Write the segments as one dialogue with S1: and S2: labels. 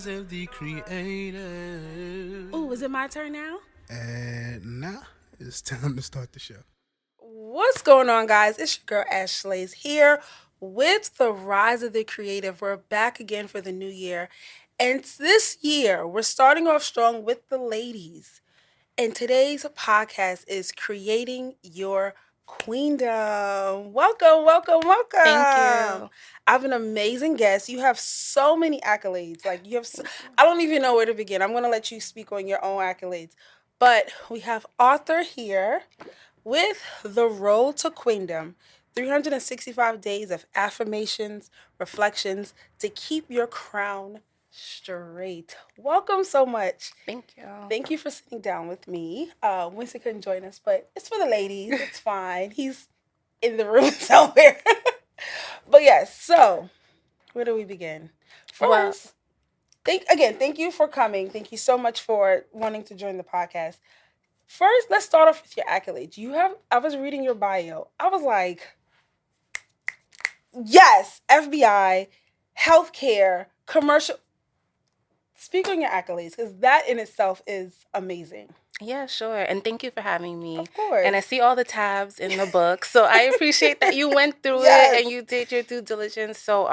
S1: rise of the creative.
S2: Ooh, is it my turn now?
S1: And now it's time to start the show.
S2: What's going on, guys? It's your girl Ashley's here with the Rise of the Creative. We're back again for the new year. And this year, we're starting off strong with the ladies. And today's podcast is Creating Your Queendom. Welcome, welcome,
S3: Thank
S2: welcome.
S3: you.
S2: I have an amazing guest. You have so many accolades. Like, you have, I don't even know where to begin. I'm going to let you speak on your own accolades. But we have author here with The Road to Queendom, 365 days of affirmations, reflections to keep your crown straight. Welcome so much.
S3: Thank you.
S2: Thank you for sitting down with me. Quincy couldn't join us, but it's for the ladies. It's fine. He's in the room somewhere. But yes, so where do we begin?
S3: Well,
S2: First, thank you for coming. Thank you so much for wanting to join the podcast. First, let's start off with your accolades. I was reading your bio. I was like, yes, FBI, healthcare, commercial. Speak on your accolades, because that in itself is amazing.
S3: yeah, sure. And thank you for having me.
S2: Of course.
S3: And I see all the tabs in the book. So I appreciate that you went through
S2: Yes.
S3: it and you did your due diligence. So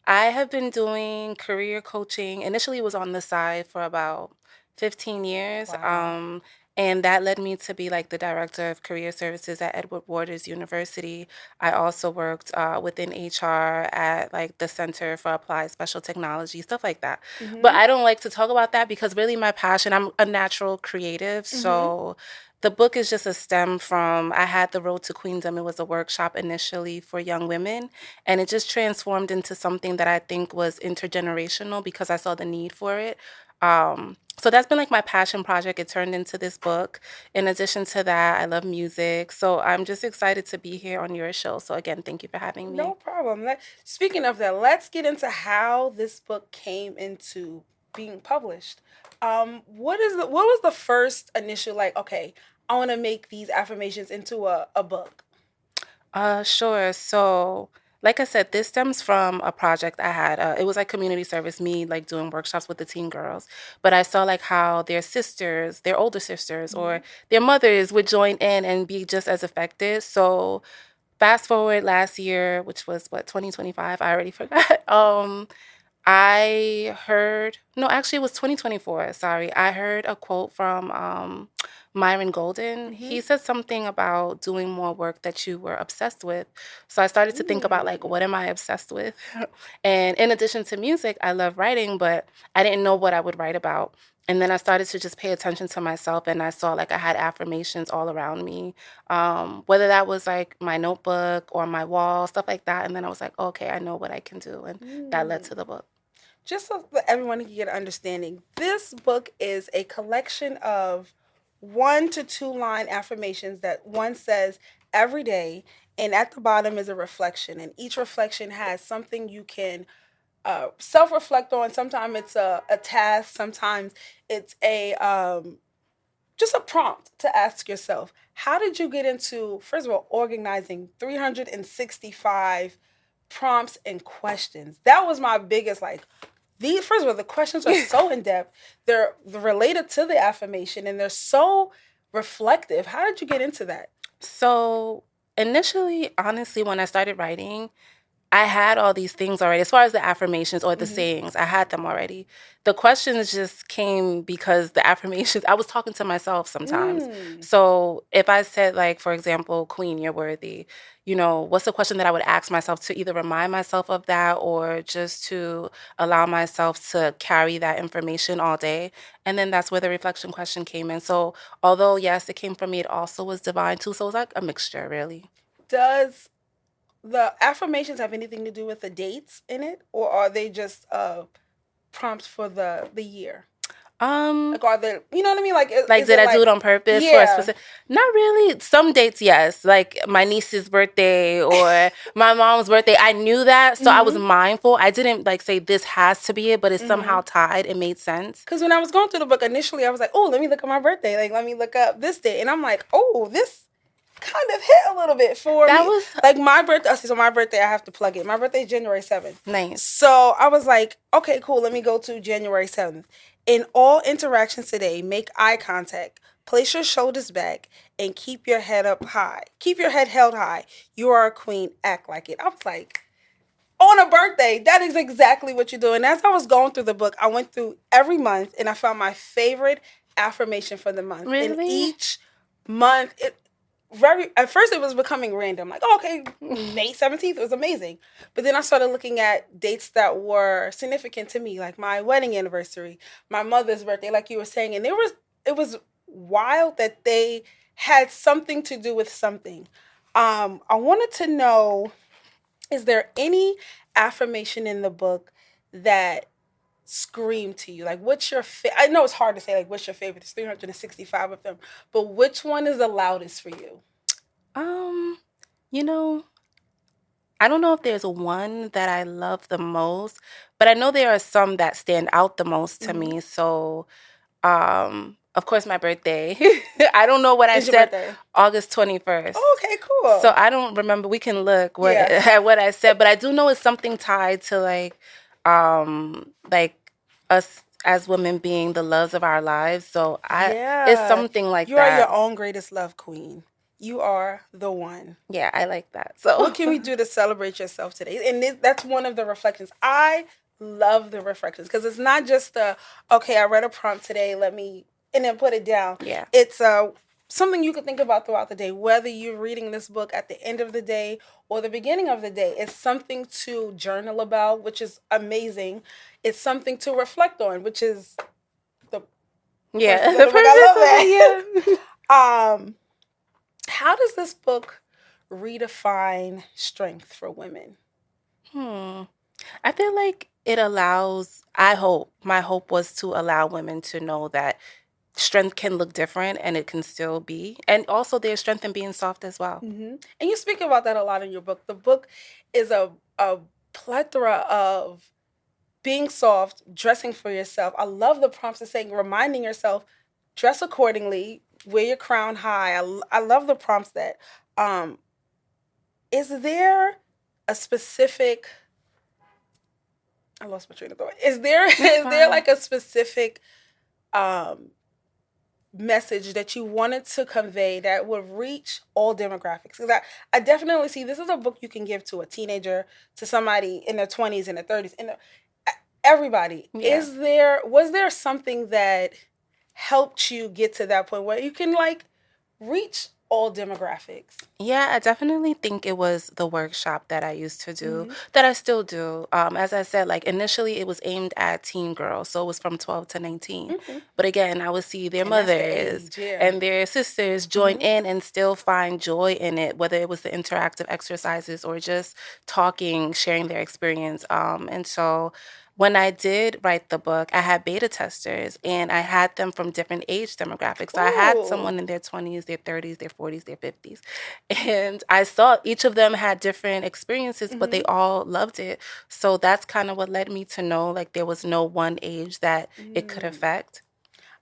S3: I have been doing career coaching. Initially it was on the side for about 15 years.
S2: Wow.
S3: And that led me to be like the director of career services at Edward Waters University. I also worked within HR at like the Center for Applied Special Technology, stuff like that. But I don't like to talk about that because really my passion, I'm a natural creative. So the book is just a stem from, I had The Road to Queendom. It was a workshop initially for young women, and it just transformed into something that I think was intergenerational because I saw the need for it. So that's been like my passion project. It turned into this book. In addition to that, I love music. So I'm just excited to be here on your show. So again, thank you for having me.
S2: No problem. Speaking of that, let's get into how this book came into being published. What was the first initial, like, okay, I want to make these affirmations into a book?
S3: Sure. So, like I said, this stems from a project I had. It was like community service, me like doing workshops with the teen girls. But I saw like how their sisters, their older sisters, or their mothers would join in and be just as affected. So, fast forward last year, which was what 2025. I already forgot. I heard, no, actually, it was 2024. Sorry. I heard a quote from Myron Golden. He said something about doing more work that you were obsessed with. So I started to think about, like, what am I obsessed with? And in addition to music, I love writing, but I didn't know what I would write about. And then I started to just pay attention to myself, and I saw like I had affirmations all around me, whether that was like my notebook or my wall, stuff like that. And then I was like, okay, I know what I can do. And that led to the book.
S2: Just so that everyone can get an understanding, this book is a collection of 1 to 2 line affirmations that one says every day, and at the bottom is a reflection, and each reflection has something you can self-reflect on. Sometimes it's a task, sometimes it's a just a prompt to ask yourself, how did you get into, first of all, organizing 365 prompts and questions? That was my biggest, like, these, first of all, the questions are so in depth. They're related to the affirmation, and they're so reflective. How did you get into that?
S3: So initially, honestly, when I started writing, I had all these things already. As far as the affirmations or the sayings, I had them already. The questions just came because the affirmations, I was talking to myself sometimes. So if I said, like, for example, Queen, you're worthy, what's the question that I would ask myself to either remind myself of that or just to allow myself to carry that information all day? And then that's where the reflection question came in. So although, yes, it came from me, it also was divine too. So it was like a mixture, really.
S2: Does the affirmations have anything to do with the dates in it, or are they just prompts for the year? Like, are they, you know what I mean? Like,
S3: Like, did I do it on purpose for a specific? Not really. Some dates, yes. Like my niece's birthday or my mom's birthday. I knew that, so I was mindful. I didn't like say this has to be it, but it's somehow tied. It made sense.
S2: Because when I was going through the book initially, I was like, oh, let me look at my birthday. Like, let me look up this day, and I'm like, oh, this kind of hit a little bit for
S3: That
S2: me.
S3: was
S2: Like my birthday, okay, so my birthday, I have to plug it. My birthday is January 7th.
S3: nice.
S2: So I was like, okay, cool, let me go to January 7th. In all interactions today, make eye contact, place your shoulders back, and keep your head up high. Keep your head held high. You are a queen, act like it. I was like, on a birthday, that is exactly what you do. And as I was going through the book, I went through every month and I found my favorite affirmation for the month. And
S3: Really?
S2: each month, at first it was becoming random. Like, oh, okay, May 17th was amazing. But then I started looking at dates that were significant to me, like my wedding anniversary, my mother's birthday, like you were saying. And it was wild that they had something to do with something. I wanted to know, is there any affirmation in the book that screamed to you? Like, what's your I know it's hard to say, like, what's your favorite? There's 365 of them. But which one is the loudest for you?
S3: You know, I don't know if there's one that I love the most, but I know there are some that stand out the most to me. So, of course, my birthday. I don't know what I
S2: It's your
S3: said.
S2: birthday.
S3: August 21st.
S2: Oh, okay, cool.
S3: So I don't remember. We can look
S2: Yeah.
S3: at what I said, but I do know it's something tied to like us as women being the loves of our lives. So it's something like
S2: you are
S3: that.
S2: your own greatest love queen. You are the one.
S3: Yeah, I like that. So
S2: what can we do to celebrate yourself today? And that's one of the reflections. I love the reflections because it's not just okay, I read a prompt today, and then put it down.
S3: Yeah.
S2: It's something you can think about throughout the day, whether you're reading this book at the end of the day or the beginning of the day. It's something to journal about, which is amazing. It's something to reflect on, which is the
S3: the
S2: I love that. Yeah. How does this book redefine strength for women?
S3: I feel like it allows, my hope was to allow women to know that strength can look different and it can still be. And also there's strength in being soft as well.
S2: Mm-hmm. And you speak about that a lot in your book. The book is a plethora of being soft, dressing for yourself. I love the prompts of saying, reminding yourself, dress accordingly, wear your crown high. I love the prompts that. Is there a specific? I lost my train of thought. Is there like a specific message that you wanted to convey that would reach all demographics? Because I definitely see this is a book you can give to a teenager, to somebody in their 20s and their 30s, and everybody. Yeah. Was there something that helped you get to that point where you can like reach all demographics?
S3: Yeah, I definitely think it was the workshop that I used to do, that I still do. As I said, like initially it was aimed at teen girls, so it was from 12 to 19. But again, I would see their mothers and their sisters join in and still find joy in it, whether it was the interactive exercises or just talking, sharing their experience. And so when I did write the book, I had beta testers and I had them from different age demographics. So I had someone in their 20s, their 30s, their 40s, their 50s. And I saw each of them had different experiences, but they all loved it. So that's kind of what led me to know like there was no one age that it could affect.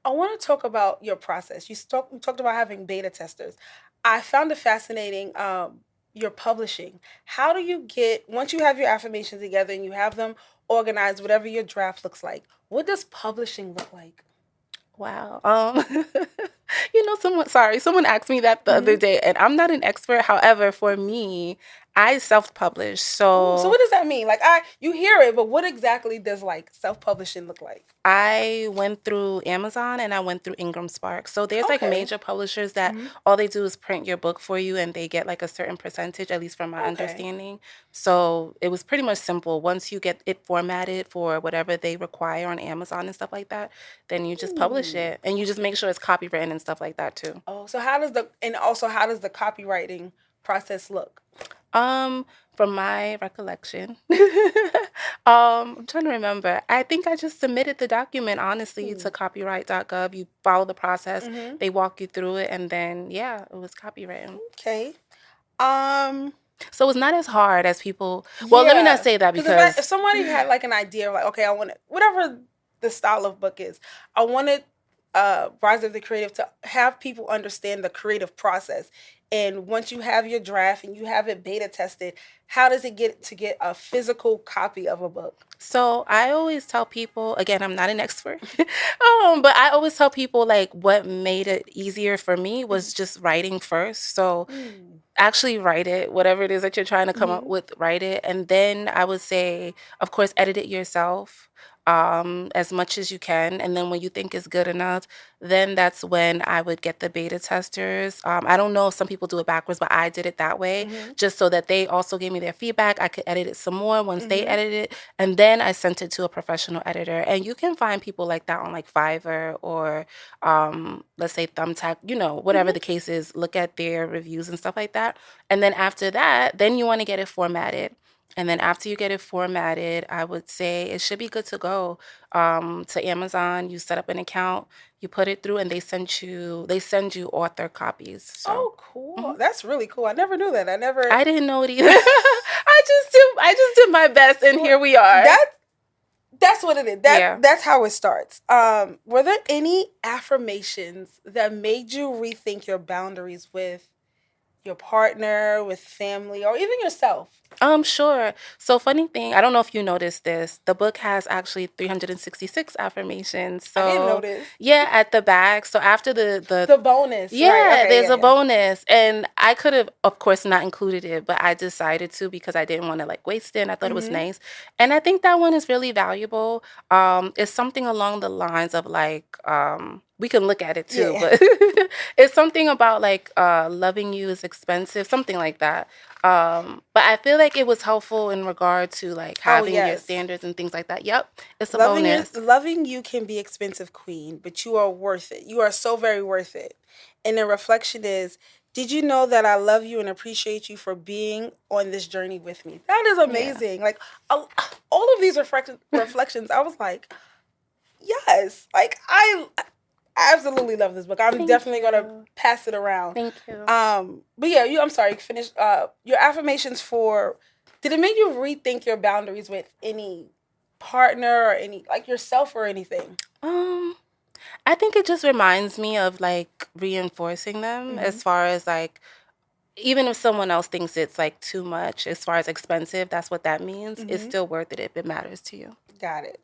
S2: I want to talk about your process. You talked about having beta testers. I found it fascinating. Your publishing. How do you get, once you have your affirmations together and you have them organized, whatever your draft looks like, what does publishing look like?
S3: Wow. Someone asked me that the other day, and I'm not an expert. However, for me, I self-publish. So
S2: what does that mean? Like you hear it, but what exactly does like self-publishing look like?
S3: I went through Amazon and I went through Ingram Spark. So there's like major publishers that all they do is print your book for you and they get like a certain percentage, at least from my understanding. So it was pretty much simple. Once you get it formatted for whatever they require on Amazon and stuff like that, then you just publish it and you just make sure it's copywritten and stuff like that too.
S2: Oh, so how does the copywriting process look?
S3: From my recollection, I'm trying to remember. I think I just submitted the document, honestly, to copyright.gov. You follow the process. They walk you through it, and then, yeah, it was copywritten.
S2: Okay.
S3: So it's not as hard as people... Well, let me not say that because...
S2: If somebody had, like, an idea of, like, okay, I want it, whatever the style of book is, I wanted Rise of the Creative to have people understand the creative process. And once you have your draft and you have it beta tested, how does it get a physical copy of a book?
S3: So I always tell people, again, I'm not an expert, but I always tell people like what made it easier for me was just writing first. So actually write it, whatever it is that you're trying to come up with, write it. And then I would say, of course, edit it yourself as much as you can. And then when you think it's good enough, then that's when I would get the beta testers. I don't know if some people do it backwards, but I did it that way just so that they also gave me their feedback. I could edit it some more once they edit it. And then I sent it to a professional editor. And you can find people like that on like Fiverr or let's say Thumbtack, whatever the case is, look at their reviews and stuff like that. And then after that, then you want to get it formatted. And then after you get it formatted, I would say it should be good to go to Amazon. You set up an account, you put it through, and they send you author copies. So
S2: Oh, cool. That's really cool. I never knew that.
S3: I didn't know it either. I just did my best, and here we are.
S2: That's what it is. That's how it starts. Were there any affirmations that made you rethink your boundaries with your partner, with family, or even yourself?
S3: Sure. So funny thing, I don't know if you noticed this. The book has actually 366 affirmations. So
S2: I didn't notice.
S3: Yeah, at the back. So after
S2: the bonus.
S3: Yeah,
S2: right. Okay,
S3: there's a bonus. And I could have, of course, not included it, but I decided to because I didn't want to like waste it. And I thought it was nice. And I think that one is really valuable. It's something along the lines of like, we can look at it too, but it's something about like loving you is expensive, something like that. But I feel like it was helpful in regard to like having your standards and things like that. Yep, it's a bonus.
S2: Loving you can be expensive, queen, but you are worth it. You are so very worth it. And the reflection is, did you know that I love you and appreciate you for being on this journey with me? That is amazing. Yeah. Like all of these reflections, I was like, yes, like I absolutely love this book. I'm definitely going to pass it around.
S3: Thank you.
S2: But yeah, I'm sorry, finish your affirmations did it make you rethink your boundaries with any partner or any, like yourself or anything?
S3: I think it just reminds me of like reinforcing them as far as like, even if someone else thinks it's like too much, as far as expensive, that's what that means. It's still worth it if it matters to you.
S2: Got it.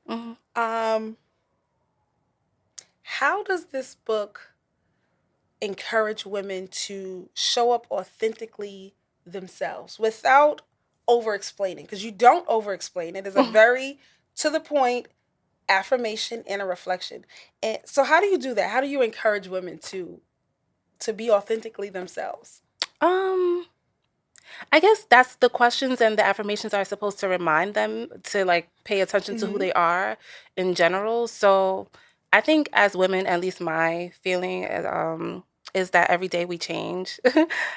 S2: How does this book encourage women to show up authentically themselves without over-explaining? Because you don't over-explain. It is a very to the point affirmation and a reflection. And so how do you do that? How do you encourage women to be authentically themselves?
S3: I guess that's the questions and the affirmations are supposed to remind them to like pay attention to who they are in general. So I think as women, at least my feeling is that every day we change.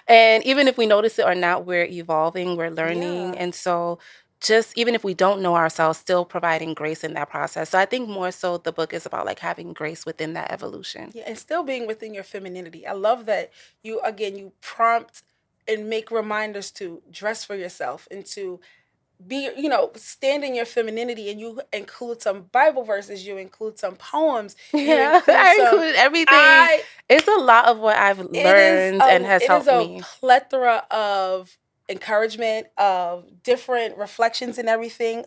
S3: And even if we notice it or not, we're evolving, we're learning. And so just even if we don't know ourselves, still providing grace in that process. So I think more so the book is about like having grace within that evolution.
S2: Yeah, and still being within your femininity. I love that you prompt and make reminders to dress for yourself and to be, stand in your femininity, and you include some Bible verses, you include some poems.
S3: I included everything. It's a lot of what I've learned and has helped me.
S2: It is a plethora of encouragement, of different reflections and everything.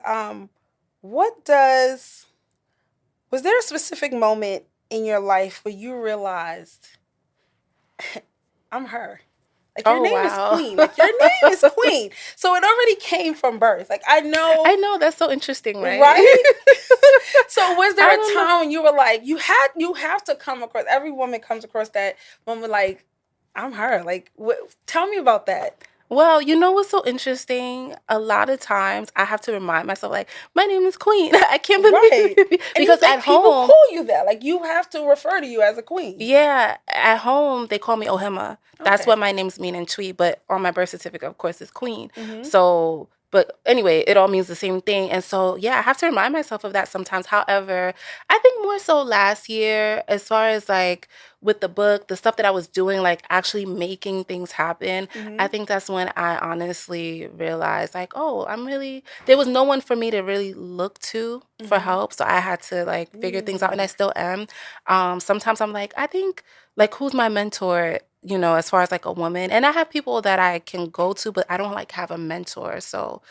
S2: Was there a specific moment in your life where you realized, I'm her? Like your name is Queen. Like your name is Queen. So it already came from birth. Like I know
S3: that's so interesting, right?
S2: Right? So was there a time when you were like, you have to come across, every woman comes across that moment like, I'm her. Like tell me about that.
S3: Well, you know what's so interesting? A lot of times I have to remind myself, like, my name is Queen. I can't believe it. Because at home,
S2: people call you that. Like, you have to refer to you as a queen.
S3: Yeah. At home, they call me Ohema. That's what my name's mean in Twi. But on my birth certificate, of course, it's Queen. So, but anyway, it all means the same thing. And so, yeah, I have to remind myself of that sometimes. However, I think more so last year, as far as like with the book, the stuff that I was doing, like actually making things happen, I think that's when I honestly realized like, oh, there was no one for me to really look to for help. So I had to like figure things out, and I still am. Sometimes I'm like, I think like, who's my mentor? as far as like a woman. And I have people that I can go to, but I don't like have a mentor. So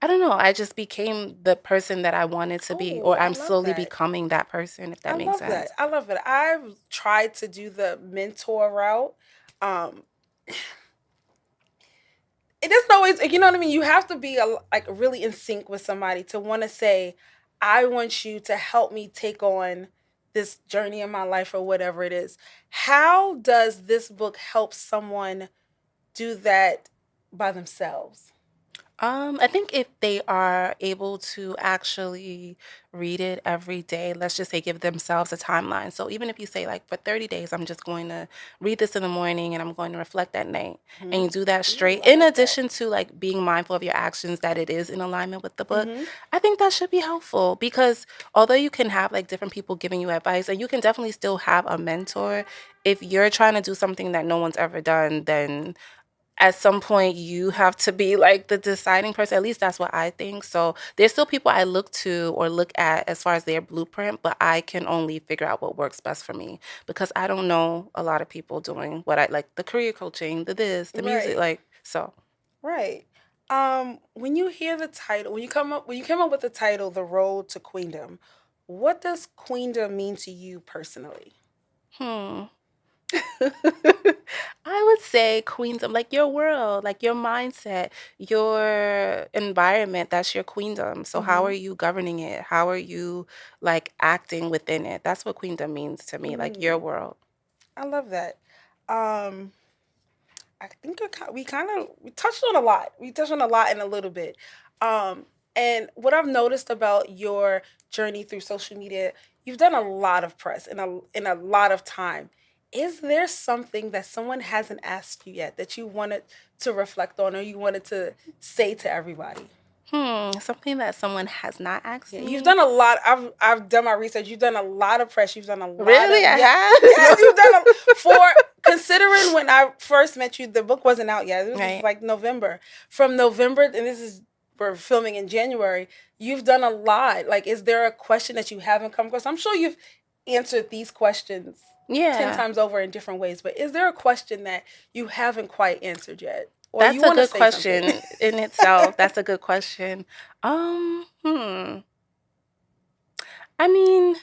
S3: I don't know. I just became the person that I wanted to be,
S2: Oh,
S3: or
S2: I
S3: I'm
S2: love
S3: slowly
S2: that.
S3: becoming that person, if
S2: I
S3: that makes
S2: love that.
S3: sense.
S2: I love it. I've tried to do the mentor route. Um, it doesn't always, you know what I mean? You have to be like really in sync with somebody to want to say, I want you to help me take on this journey in my life or whatever it is. How does this book help someone do that by themselves?
S3: I think if they are able to actually read it every day, let's just say give themselves a timeline. So even if you say like for 30 days, I'm just going to read this in the morning and I'm going to reflect at night, and you do that
S2: Ooh,
S3: straight,
S2: I
S3: in
S2: like that.
S3: addition to like being mindful of your actions, that it is in alignment with the book,
S2: Mm-hmm.
S3: I think that should be helpful because although you can have like different people giving you advice and you can definitely still have a mentor, if you're trying to do something that no one's ever done, then at some point you have to be like the deciding person. At least that's what I think. So there's still people I look to or look at as far as their blueprint, but I can only figure out what works best for me because I don't know a lot of people doing what I like, the career coaching, the this, the music,
S2: Right.
S3: like so.
S2: Right. When you hear the title, when you came up with the title, The Road to Queendom, what does queendom mean to you personally?
S3: Hmm. I would say queendom, like your world, like your mindset, your environment, that's your queendom. So how are
S2: Mm-hmm.
S3: you governing it? How are you like acting within it? That's what queendom means to me, like your
S2: Mm,
S3: world.
S2: I love that. Um, I think we touched on a lot. We touched on a lot in a little bit. And what I've noticed about your journey through social media, you've done a lot of press in a lot of time. Is there something that someone hasn't asked you yet that you wanted to reflect on or you wanted to say to everybody?
S3: Something that someone has not asked
S2: Yeah, you've
S3: me.
S2: done a lot. I've done my research. You've done a lot of press. You've done a lot
S3: Really?
S2: of
S3: I
S2: yes. You've done
S3: have?
S2: for considering when I first met you, the book wasn't out yet. It was
S3: Right.
S2: like November. From November, and this is we're filming in January. You've done a lot. Like, is there a question that you haven't come across? I'm sure you've answered these questions 10
S3: Yeah.
S2: times over in different ways, but is there a question that you haven't quite answered yet, or you
S3: That's a
S2: want to
S3: good
S2: say something?
S3: question in itself. That's a good question. I mean,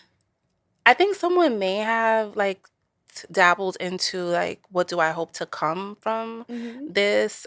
S3: I think someone may have like dabbled into like what do I hope to come from
S2: Hmm.
S3: this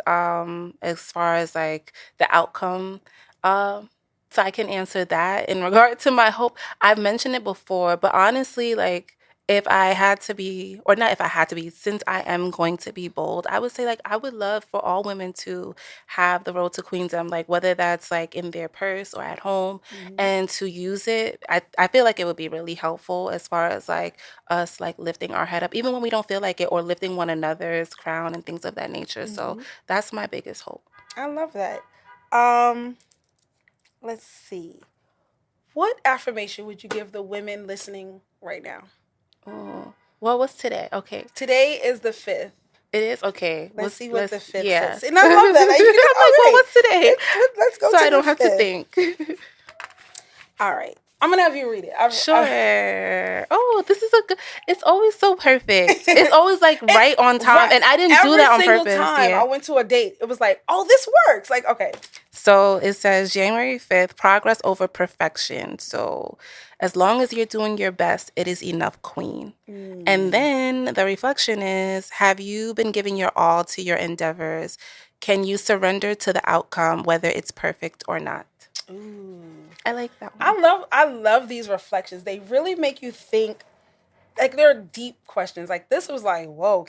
S3: as far as like the outcome. Um so I can answer that in regard to my hope. I've mentioned it before, but honestly like if I had to be, or not if I had to be, since I am going to be bold, I would say like I would love for all women to have the road to queendom, like whether that's like in their purse or at home,
S2: Hmm.
S3: and to use it. I feel like it would be really helpful as far as like us like lifting our head up even when we don't feel like it, or lifting one another's crown and things of that nature. So
S2: Hmm.
S3: that's my biggest hope.
S2: I love that. Um, let's see. What affirmation would you give the women listening right now?
S3: Oh, well, what's today? Okay.
S2: Today is the 5th.
S3: It is okay.
S2: Let's see what the
S3: Let's
S2: 5th
S3: yeah.
S2: says. And I
S3: I'm
S2: love that. Like, you know,
S3: like,
S2: all
S3: well,
S2: right.
S3: what's today?
S2: Let's go
S3: So
S2: to
S3: I
S2: the
S3: don't have to
S2: 5th.
S3: think.
S2: All right. I'm going to have you read it.
S3: Sure. Oh, this is a good. It's always so perfect. It's always like
S2: it,
S3: right on time,
S2: right.
S3: and I didn't do
S2: Every
S3: that on
S2: single
S3: purpose.
S2: time
S3: Yeah.
S2: I went to a date, it was like, oh, this works. Like, okay.
S3: So it says January 5th, progress over perfection. So as long as you're doing your best, it is enough, queen. And
S2: Mm.
S3: then the reflection is, have you been giving your all to your endeavors? Can you surrender to the outcome, whether it's perfect or not?
S2: Ooh.
S3: I like that one.
S2: I love these reflections. They really make you think. Like, they're deep questions. Like, this was like, whoa,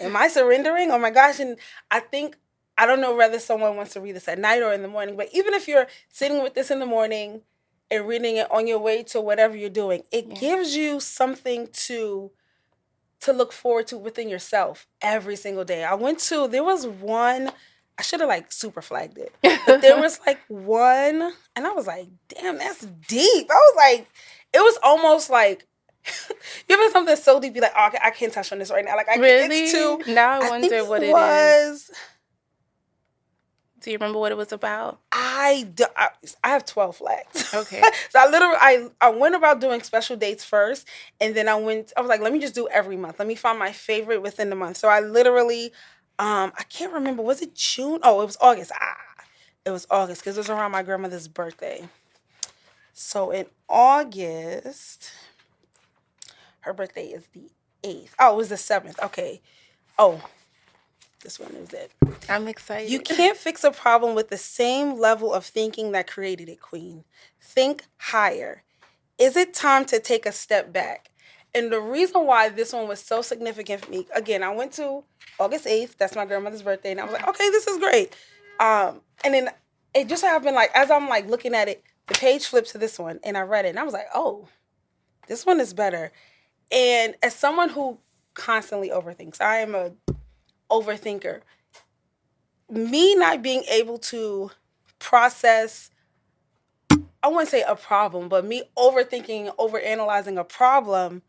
S2: am I surrendering? Oh my gosh. And I think, I don't know whether someone wants to read this at night or in the morning, but even if you're sitting with this in the morning and reading it on your way to whatever you're doing, it
S3: Yeah.
S2: gives you something to look forward to within yourself every single day. There was one, I should have like super flagged it, but there was like one, and I was like, damn, that's deep. I was like, it was almost like, you ever something so deep, you're like, oh, I can't touch on this right now. Like, it's
S3: Really?
S2: too,
S3: Now I
S2: I think
S3: wonder
S2: it
S3: what it is.
S2: was,
S3: Do you remember what it was about?
S2: I have 12 flags.
S3: Okay.
S2: So I went about doing special dates first, and then I was like, let me just do every month. Let me find my favorite within the month. So I literally, I can't remember, was it June? Oh, it was August. It was August because it was around my grandmother's birthday. So in August, her birthday is the 8th. Oh, it was the 7th. Okay. Oh, this one is it.
S3: I'm excited.
S2: You can't fix a problem with the same level of thinking that created it, Queen. Think higher. Is it time to take a step back? And the reason why this one was so significant for me, again, I went to August 8th. That's my grandmother's birthday. And I was like, okay, this is great. And then it just happened, like, as I'm like looking at it, the page flipped to this one and I read it. And I was like, oh, this one is better. And as someone who constantly overthinks, I am a overthinker. Me not being able to process, I wouldn't say a problem, but me overthinking, overanalyzing a problem,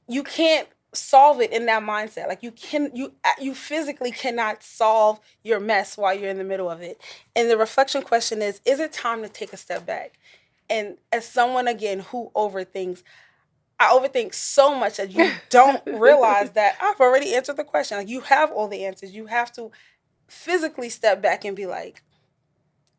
S2: you can't solve it in that mindset. Like you physically cannot solve your mess while you're in the middle of it. And the reflection question is it time to take a step back? And as someone, again, who overthinks, I overthink so much that you don't realize that I've already answered the question. Like, you have all the answers. You have to physically step back and be like,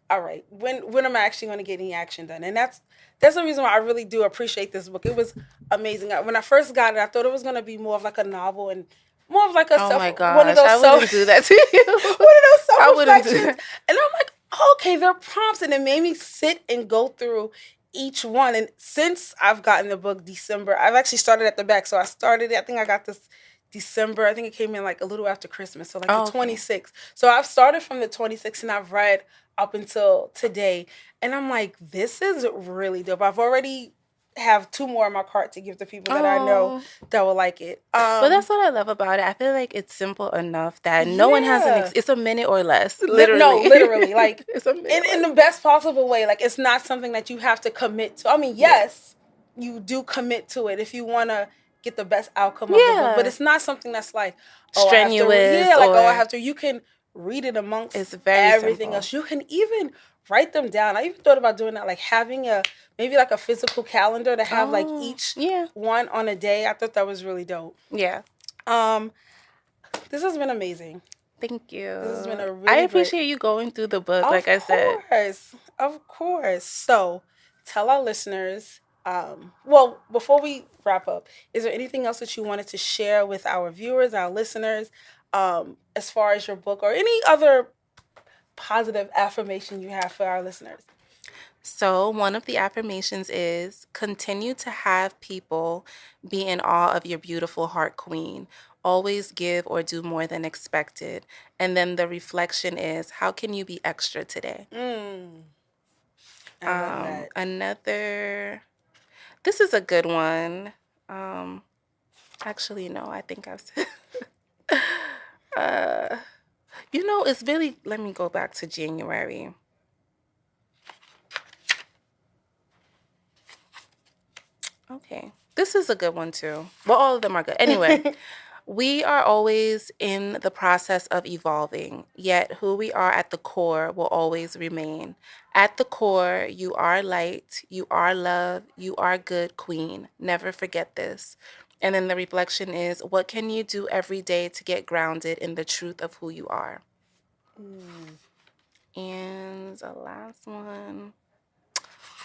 S2: all right, when am I actually going to get any action done? And that's the reason why I really do appreciate this book. It was amazing. When I first got it, I thought it was going to be more of like a novel and more of like a
S3: oh my gosh,
S2: one of those
S3: I wouldn't do that to you.
S2: one of those self-reflections.
S3: I wouldn't do
S2: And I'm like, okay, they're prompts, and it made me sit and go through each one. And since I've gotten the book December, I've actually started at the back. So I started it, I think I got this December. I think it came in like a little after Christmas. So like the 26th. So I've started from the 26th and I've read up until today. And I'm like, this is really dope. I've already have 2 more in my cart to give to people that I know that will like it.
S3: But that's what I love about it. I feel like it's simple enough that no one has it's a minute or less. Literally.
S2: No, literally. Like,
S3: it's a minute
S2: in the best possible way. Like, it's not something that you have to commit to. I mean, yes, you do commit to it if you want to get the best outcome of the book. But it's not something that's like,
S3: strenuous.
S2: I have to. You can read it amongst everything
S3: simple.
S2: else. You can even write them down. I even thought about doing that, like having maybe like a physical calendar to have like each one on a day. I thought that was really dope.
S3: Yeah.
S2: This has been amazing.
S3: Thank you.
S2: This has been a really
S3: I appreciate you going through the book, like I said.
S2: Of course. So, tell our listeners, well, before we wrap up, is there anything else that you wanted to share with our viewers, our listeners, as far as your book or any other positive affirmation you have for our listeners?
S3: So one of the affirmations is continue to have people be in awe of your beautiful heart queen. Always give or do more than expected. And then the reflection is how can you be extra today?
S2: I love that.
S3: Another, this is a good one. Actually, no, I think I've said, it's really, let me go back to January. Okay. This is a good one too. Well, all of them are good. Anyway, we are always in the process of evolving, yet who we are at the core will always remain. At the core, you are light, you are love, you are good, queen. Never forget this. And then the reflection is, what can you do every day to get grounded in the truth of who you are? And the last one.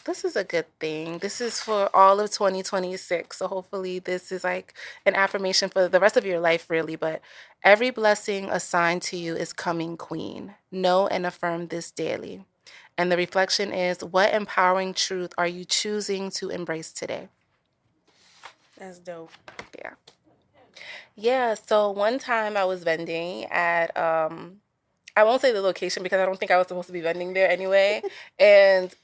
S3: This is a good thing. This is for all of 2026. So hopefully this is like an affirmation for the rest of your life, really. But every blessing assigned to you is coming, queen. Know and affirm this daily. And the reflection is, what empowering truth are you choosing to embrace today?
S2: That's dope.
S3: Yeah. Yeah. So one time I was vending at I won't say the location because I don't think I was supposed to be vending there anyway. And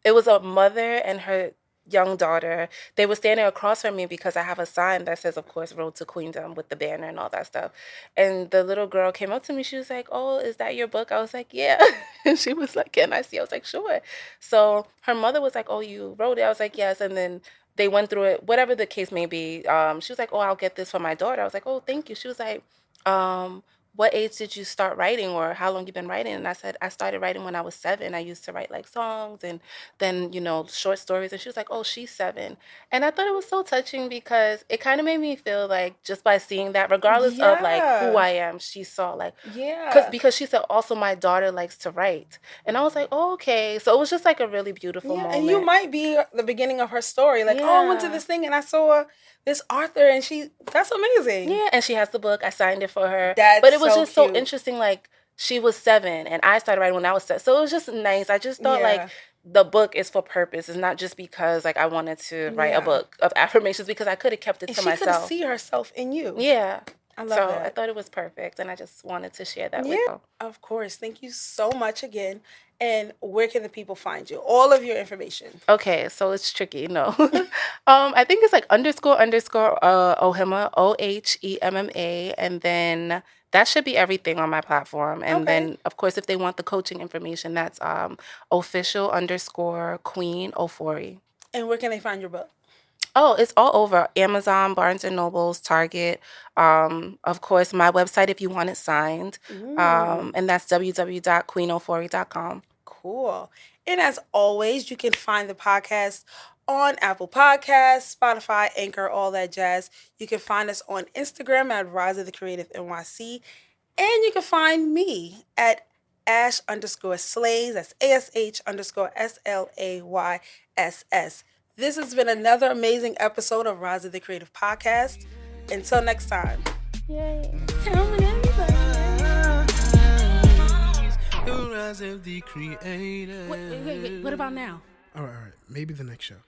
S3: it was a mother and her young daughter. They were standing across from me because I have a sign that says, of course, Road to Queendom with the banner and all that stuff. And the little girl came up to me. She was like, oh, is that your book? I was like, yeah. And she was like, can I see? I was like, sure. So her mother was like, oh, you wrote it? I was like, yes. And then they went through it, whatever the case may be. She was like, oh, I'll get this for my daughter. I was like, oh, thank you. She was like, what age did you start writing, or how long you been writing? And I said, I started writing when I was 7. I used to write like songs and then, short stories. And she was like, oh, she's 7. And I thought it was so touching because it kind of made me feel like just by seeing that, regardless of like who I am, she saw like, because she said also my daughter likes to write. And I was like, oh, okay. So it was just like a really beautiful moment.
S2: And you might be the beginning of her story. Like, oh, I went to this thing and I saw this author and that's amazing.
S3: Yeah, and she has the book. I signed it for her.
S2: That's
S3: but it was just
S2: cute.
S3: so interesting. Like, she was 7 and I started writing when I was 7. So it was just nice. I just thought like the book is for purpose. It's not just because like I wanted to write a book of affirmations, because I could have kept it to myself.
S2: She could see herself in you.
S3: Yeah.
S2: I love that.
S3: I thought it was perfect, and I just wanted to share that with you.
S2: Of course. Thank you so much again. And where can the people find you? All of your information.
S3: Okay, so it's tricky. No. I think it's like __, Ohema, OHEMMA, and then that should be everything on my platform. And then, of course, if they want the coaching information, that's official_queen Ofori.
S2: And where can they find your book?
S3: Oh, it's all over. Amazon, Barnes & Nobles, Target. Of course, my website if you want it signed. And that's www.queenofori.com.
S2: Cool. And as always, you can find the podcast on Apple Podcasts, Spotify, Anchor, all that jazz. You can find us on Instagram at Rise of the Creative NYC. And you can find me at @Ash_Slays. That's ASH_SLAYSS. This has been another amazing episode of Rise of the Creative Podcast. Until next time.
S3: Yay.
S1: The Rise of the Creative.
S4: Wait. What about now?
S1: All right. Maybe the next show.